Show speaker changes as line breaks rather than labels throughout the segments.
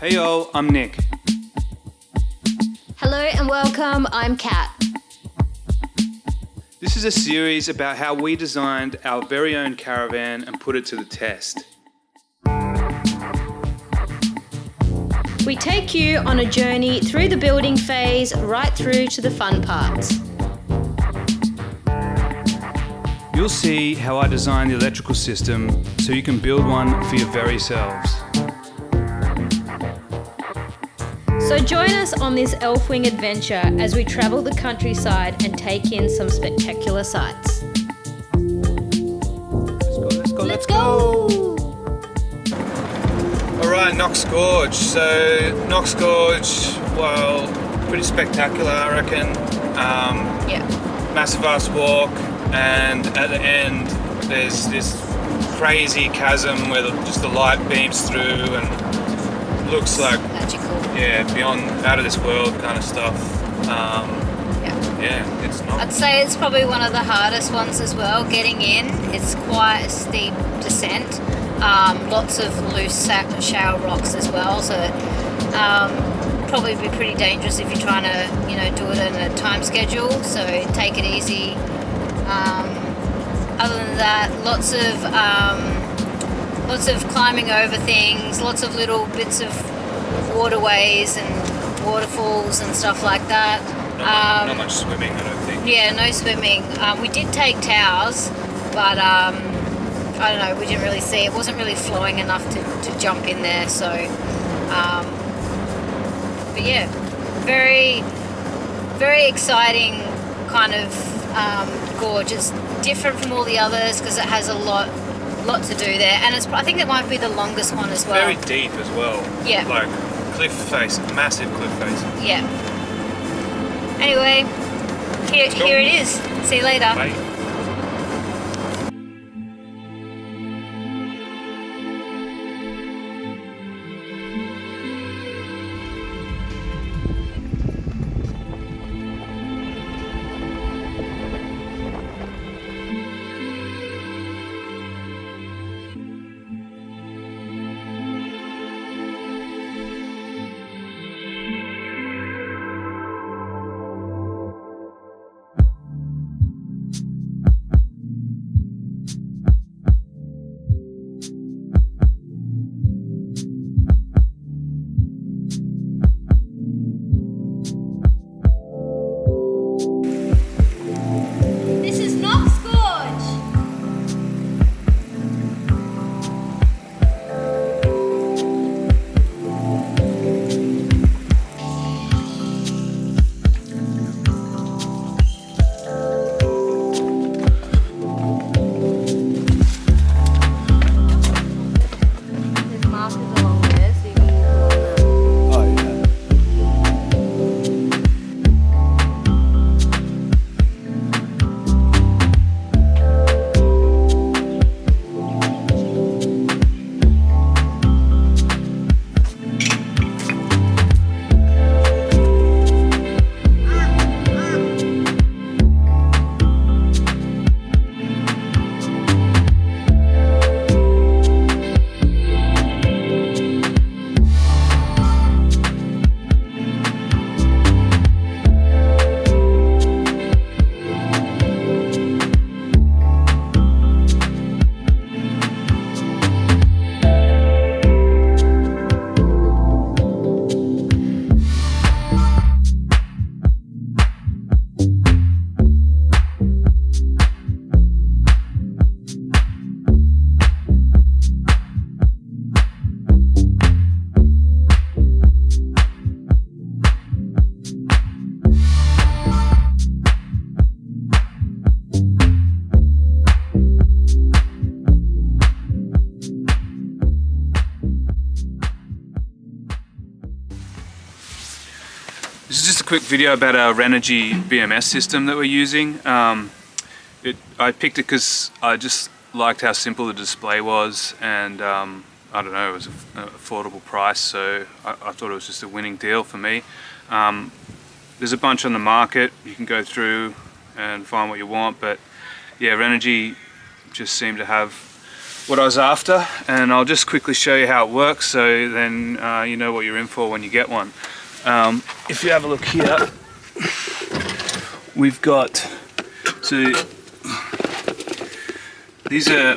Hey y'all, I'm Nick.
Hello and welcome, I'm Kat.
This is a series about how we designed our very own caravan and put it to the test.
We take you on a journey through the building phase right through to the fun parts.
You'll see how I designed the electrical system so you can build one for your very selves.
So join us on this ELFWING adventure as we travel the countryside and take in some spectacular sights.
Let's go! Alright, Knox Gorge. So, Knox Gorge, well, pretty spectacular, I reckon. Massive ass walk, and at the end, there's this crazy chasm where just the light beams through and looks like
magical.
Yeah, beyond, out of this world kind of stuff. Yeah, it's not.
I'd say it's probably one of the hardest ones as well. Getting in, it's quite a steep descent. Lots of loose shale rocks as well, so probably be pretty dangerous if you're trying to, do it in a time schedule. So take it easy. Other than that, lots of climbing over things, lots of little bits of waterways and waterfalls and stuff like that.
Not much swimming, I don't think.
Yeah, no swimming. We did take towels, but I don't know, we didn't really see. It wasn't really flowing enough to jump in there. So, but yeah, very, very exciting kind of gorge. It's different from all the others because it has a lot to do there, and I think it might be the longest one as well.
Very deep as well.
Yeah.
Like cliff face, massive cliff face.
Yeah. Anyway, here it is. See you later.
Bye.
This is Knox Gorge.
There's markers along there so you can go on
Oh yeah. This is just a quick video about our Renogy BMS system that we're using. I picked it because I just liked how simple the display was, and I don't know, it was an affordable price, so I thought it was just a winning deal for me. There's a bunch on the market, you can go through and find what you want, but yeah, Renogy just seemed to have what I was after, and I'll just quickly show you how it works, so then you know what you're in for when you get one. If you have a look here, we've got, so these are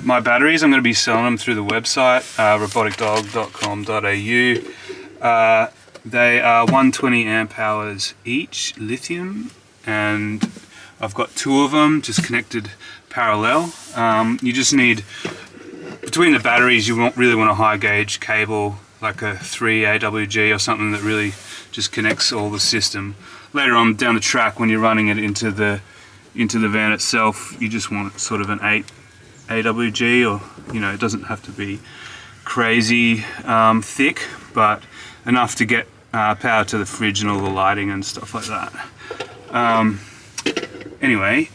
my batteries. I'm going to be selling them through the website, roboticdog.com.au. They are 120 amp hours each, lithium, and I've got 2 of them just connected parallel. You just need, between the batteries, you won't really want a high gauge cable like a 3 AWG or something that really just connects all the system. Later on down the track, when you're running it into the van itself, you just want sort of an 8 AWG, or it doesn't have to be crazy thick, but enough to get power to the fridge and all the lighting and stuff like that. Anyway,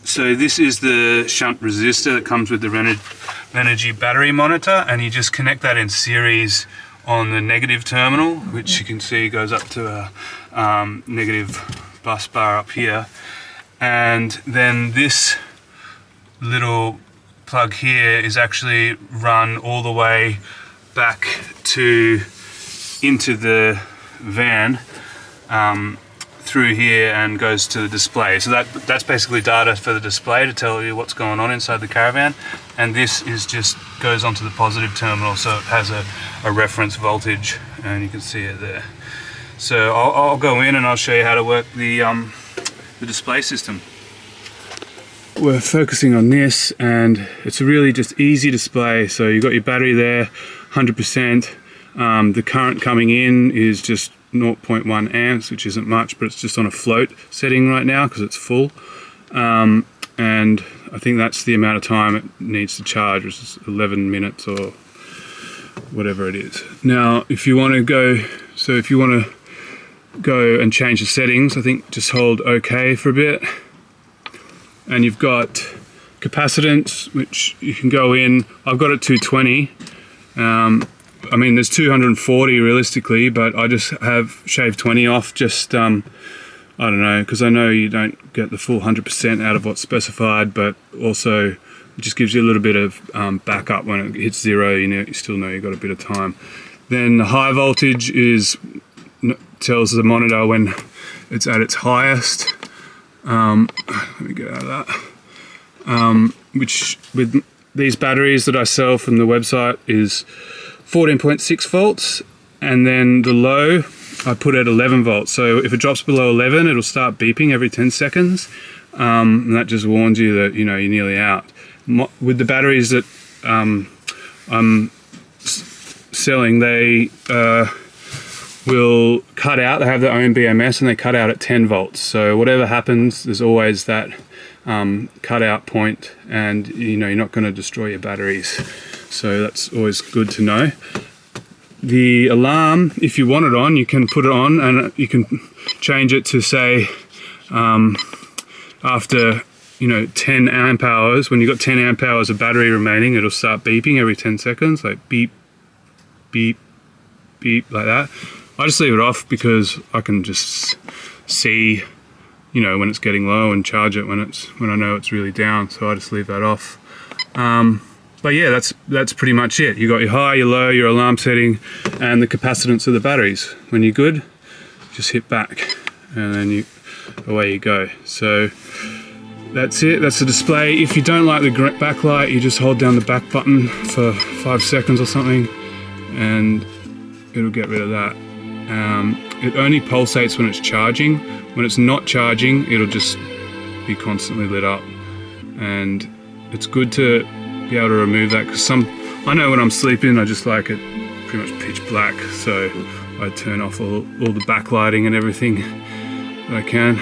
so this is the shunt resistor that comes with the Renogy battery monitor, and you just connect that in series on the negative terminal, which you can see goes up to a negative bus bar up here. And then this little plug here is actually run all the way back into the van through here and goes to the display. So that's basically data for the display to tell you what's going on inside the caravan, and this is just goes onto the positive terminal, so it has a reference voltage, and you can see it there. So I'll go in and I'll show you how to work the display system. We're focusing on this, and it's a really just easy display. So you've got your battery there, 100%. The current coming in is just 0.1 amps, which isn't much, but it's just on a float setting right now because it's full. And I think that's the amount of time it needs to charge, which is 11 minutes or whatever it is. Now, if you want to go and change the settings, I think just hold OK for a bit. And you've got capacitance, which you can go in. I've got it 220. I mean, there's 240 realistically, but I just have shaved 20 off, just, I don't know, because I know you don't get the full 100% out of what's specified, but also it just gives you a little bit of backup when it hits 0, you still know you've got a bit of time. Then the high voltage tells the monitor when it's at its highest. Let me get out of that. Which with these batteries that I sell from the website is 14.6 volts, and then the low I put at 11 volts. So if it drops below 11, it'll start beeping every 10 seconds, and that just warns you that you're nearly out. With the batteries that I'm selling, they will cut out. They have their own BMS, and they cut out at 10 volts. So whatever happens, there's always that cut out point, and you're not going to destroy your batteries. So that's always good to know. The alarm, if you want it on, you can put it on, and you can change it to say after 10 amp hours. When you've got 10 amp hours of battery remaining, it'll start beeping every 10 seconds, like beep, beep, beep, like that. I just leave it off because I can just see, when it's getting low, and charge it when I know it's really down. So I just leave that off. But yeah, that's pretty much it. You got your high, your low, your alarm setting, and the capacitance of the batteries. When you're good, just hit back, and then away you go. So that's it. That's the display. If you don't like the backlight, you just hold down the back button for 5 seconds or something, and it'll get rid of that. It only pulsates when it's charging. When it's not charging, it'll just be constantly lit up, and it's good to be able to remove that, because I know when I'm sleeping I just like it pretty much pitch black, so I turn off all the backlighting and everything that I can.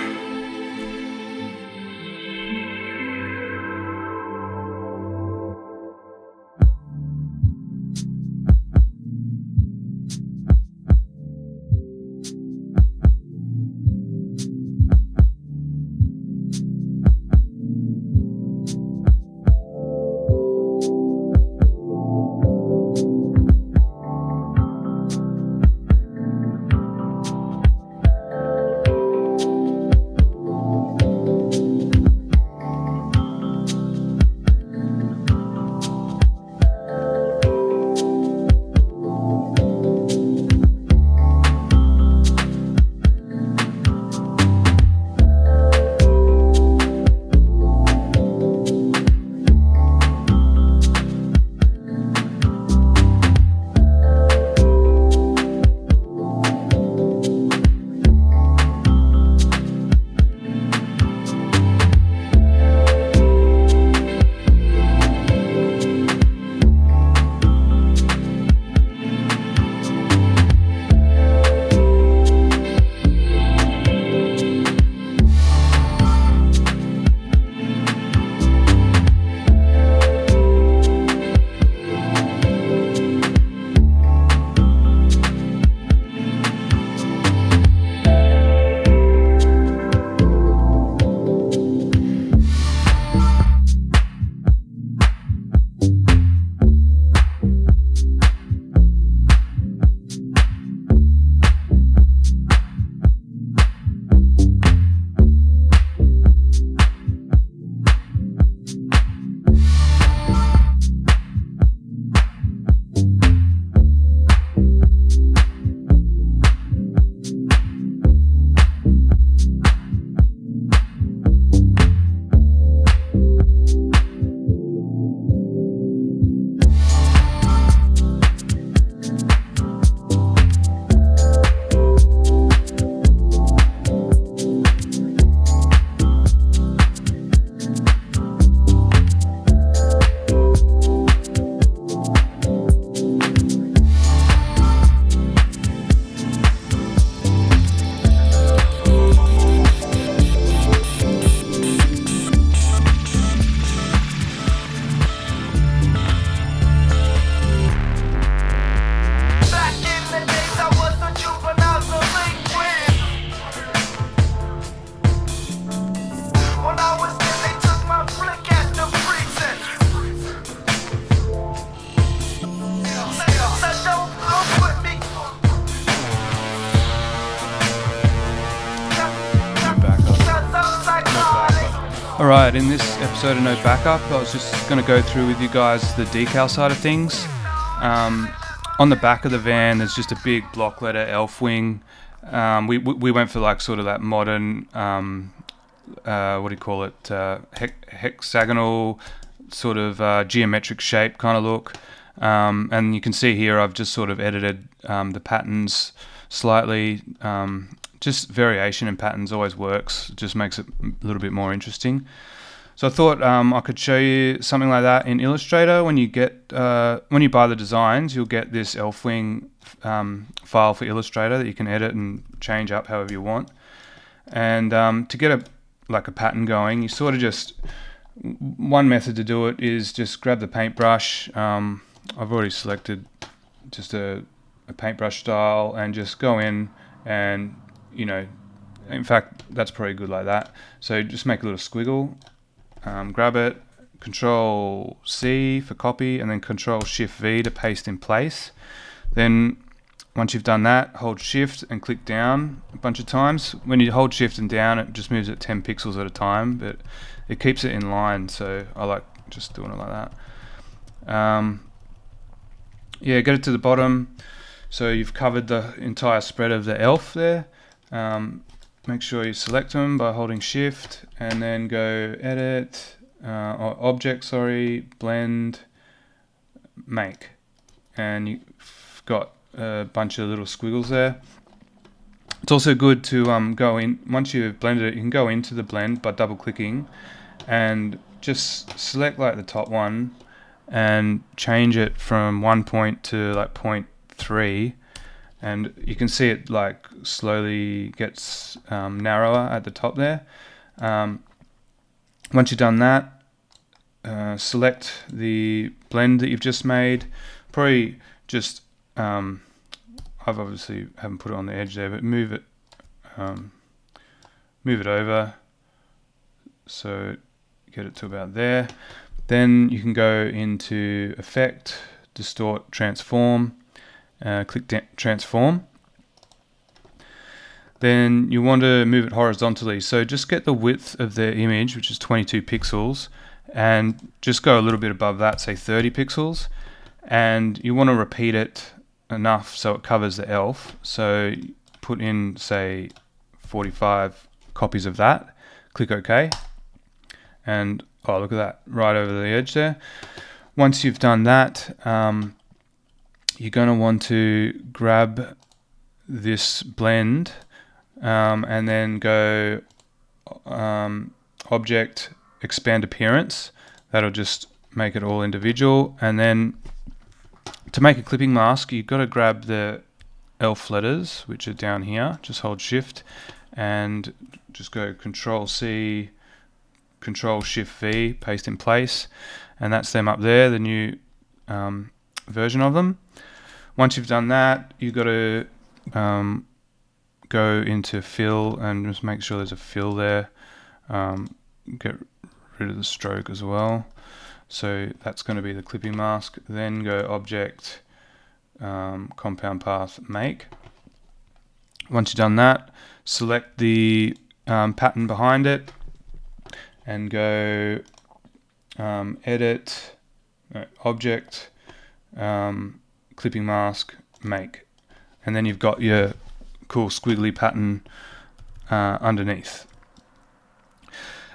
Alright, in this episode of No Backup, I was just going to go through with you guys the decal side of things. On the back of the van, there's just a big block letter ELFWING. We went for like sort of that modern, what do you call it, hexagonal sort of geometric shape kind of look. And you can see here I've just sort of edited the patterns slightly. Just variation in patterns always works, it just makes it a little bit more interesting. So I thought I could show you something like that in Illustrator. When you buy the designs, you'll get this ELFWING file for Illustrator that you can edit and change up however you want. And to get a pattern going, you sort of just, one method to do it is just grab the paintbrush. I've already selected just a paintbrush style and just go in and, in fact, that's probably good like that. So just make a little squiggle, grab it, Control C for copy, and then Control Shift V to paste in place. Then once you've done that, hold Shift and click down a bunch of times. When you hold Shift and down, it just moves it 10 pixels at a time, but it keeps it in line, so I like just doing it like that. Get it to the bottom. So you've covered the entire spread of the elf there. Make sure you select them by holding Shift and then go Edit, or Object, Blend, Make. And you've got a bunch of little squiggles there. It's also good to go in, once you've blended it, you can go into the blend by double clicking and just select like the top one and change it from 1 point to like 0.3, and you can see it like slowly gets narrower at the top there. Once you've done that, select the blend that you've just made. Probably just I've obviously haven't put it on the edge there, but move it over so get it to about there. Then you can go into Effect, Distort, Transform, click Transform. Then you want to move it horizontally, so just get the width of the image, which is 22 pixels, and just go a little bit above that, say 30 pixels, and you want to repeat it enough so it covers the elf. So put in, say, 45 copies of that, click OK, and oh, look at that, right over the edge there. Once you've done that, you're going to want to grab this blend and then go Object, Expand Appearance. That'll just make it all individual. And then to make a clipping mask, you've got to grab the elf letters, which are down here. Just hold Shift and just go Control C, Control Shift V, paste in place, and that's them up there, the new version of them. Once you've done that, you've got to go into Fill and just make sure there's a fill there. Get rid of the stroke as well. So that's going to be the clipping mask. Then go Object, Compound Path, Make. Once you've done that, select the pattern behind it and go Edit, Object, Clipping Mask, Make. And then you've got your cool squiggly pattern underneath.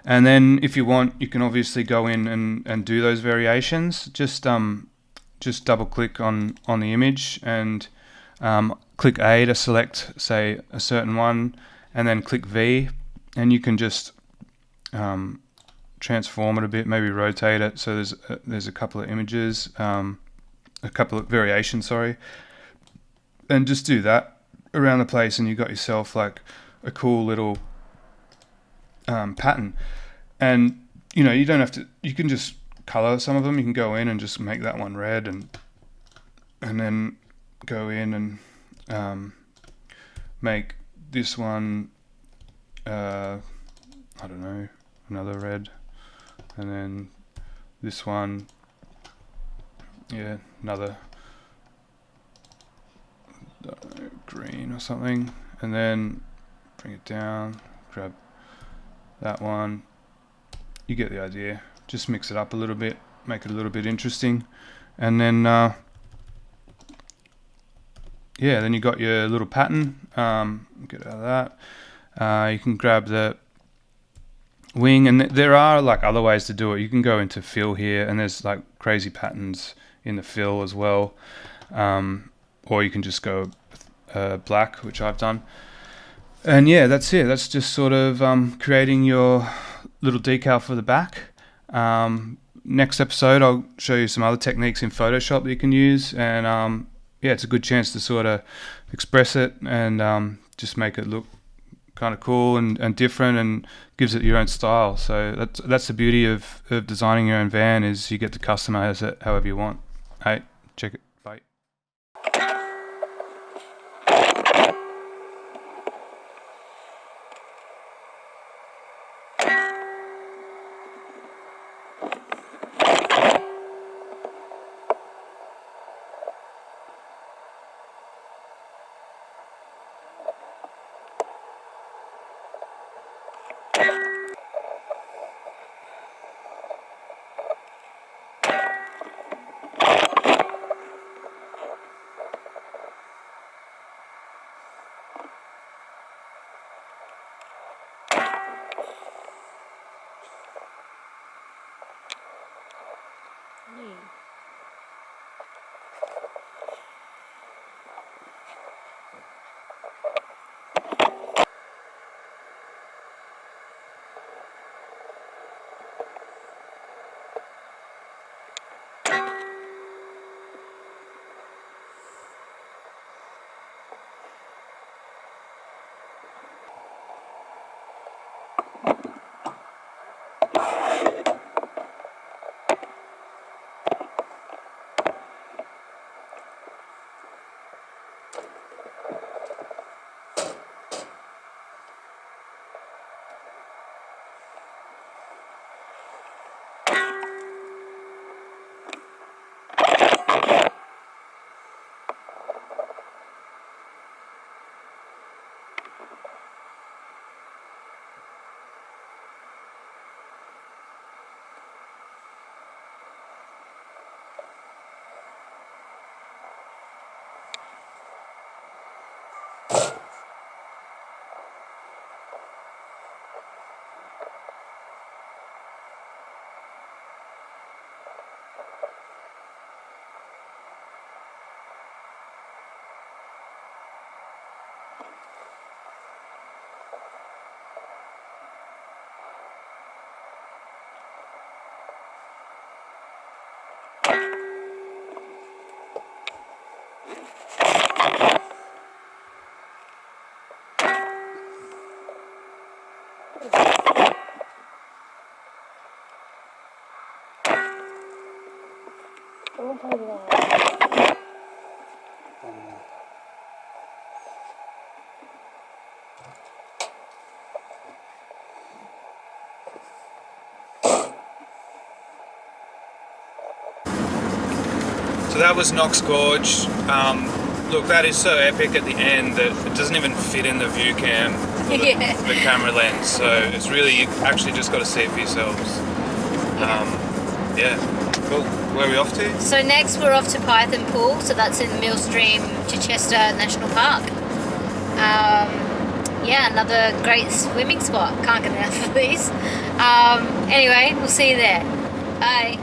And then if you want, you can obviously go in and do those variations. Just double click on the image and click A to select, say, a certain one, and then click V, and you can just transform it a bit, maybe rotate it. So there's a couple of images, a couple of variations, sorry, and just do that around the place, and you've got yourself like a cool little pattern. And you don't have to, you can just color some of them. You can go in and just make that one red, and then go in and make this one I don't know, another red, and then this one, yeah, another green or something, and then bring it down, grab that one, you get the idea. Just mix it up a little bit, make it a little bit interesting, and then yeah, then you got your little pattern. Get out of that. You can grab the wing, and there are like other ways to do it. You can go into fill here, and there's like crazy patterns in the fill as well, or you can just go black, which I've done. And yeah, that's it. That's just sort of creating your little decal for the back. Next episode I'll show you some other techniques in Photoshop that you can use, and yeah, it's a good chance to sort of express it and just make it look kind of cool and different, and gives it your own style. So that's the beauty of designing your own van, is you get to customize it however you want. Hey, check it. Bye. So that was Knox Gorge. Look, that is so epic at the end that it doesn't even fit in the view cam, or the camera lens. So it's really, you actually just got to see it for yourselves. Yeah, cool. Where are we off to?
So next we're off to Python Pool. So that's in Millstream, Chichester National Park. Yeah, another great swimming spot. Can't get enough of these. Anyway, we'll see you there. Bye.